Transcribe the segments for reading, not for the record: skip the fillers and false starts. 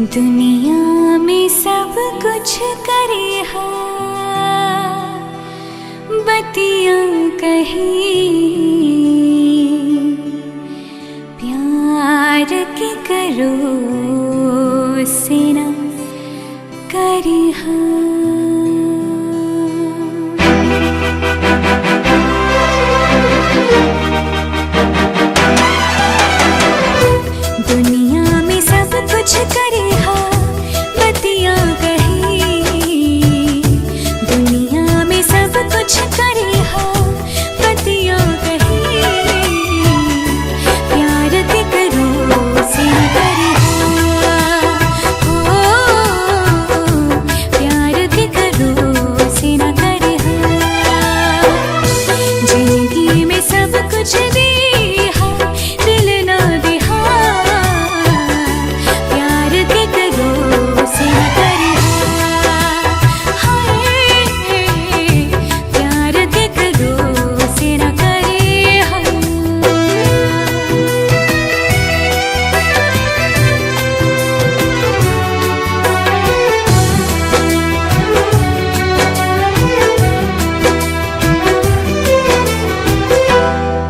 दुनिया में सब कुछ करे हा बतियां कहीं प्यार के करो से न करे हा। दुनिया में सब कुछ करे हा बतियां कहीं, दुनिया में सब कुछ करे हा बतियां कहीं, प्यार के करो से न करे हा, ओ प्यार के करो से न करे हा। जिंदगी में सब कुछ दे हा दिल ना दे हा, प्यार के करो से न करे हा, हाय प्यार के करो से न करे हा।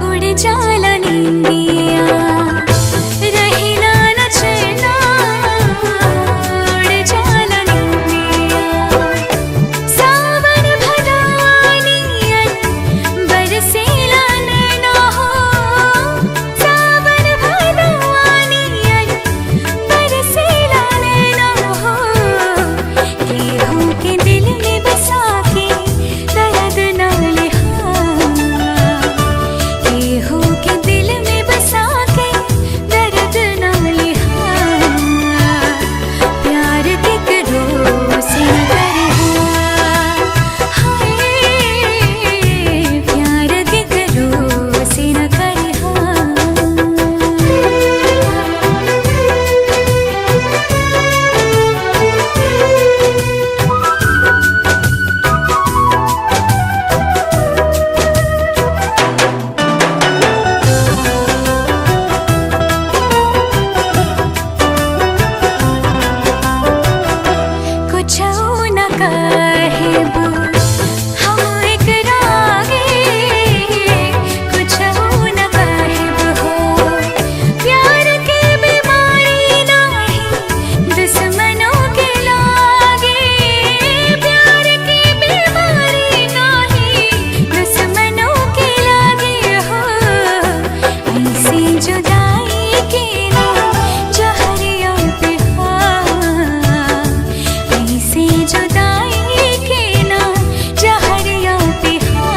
उड़ जाला नींदिया रहिला न चैना, उड़ जाला नींदिया सावन भदानियन बरसेला नैना हो, सावन भदानियन बरसेला नैना हो। केहू के दिल में बसा के दर्द ना लिहा, केहू के दिल में बसा के दर्द ना लिहा, प्यार के करो से न करे हा, हाय प्यार के करो से न करे हा। कुछ न कहब हम एकरागे, कुछ न कहब हो प्यार के बीमारी नाही दुश्मनों के लागे, प्यार की बीमारी नाही दुश्मनों के लागे हो। ऐसी जुदाई के ना जहरिया पे हा, ऐसे जुदाई के ना जहरिया पे हा,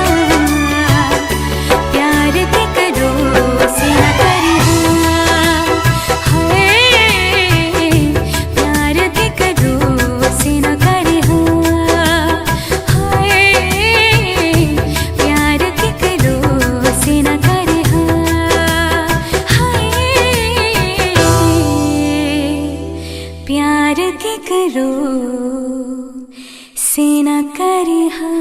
प्यार के करो से न करे हा, हाय प्यार के करो से न करे हा, हाय प्यार के करो से न करे हा, हाय प्यार के करो से न करे हा।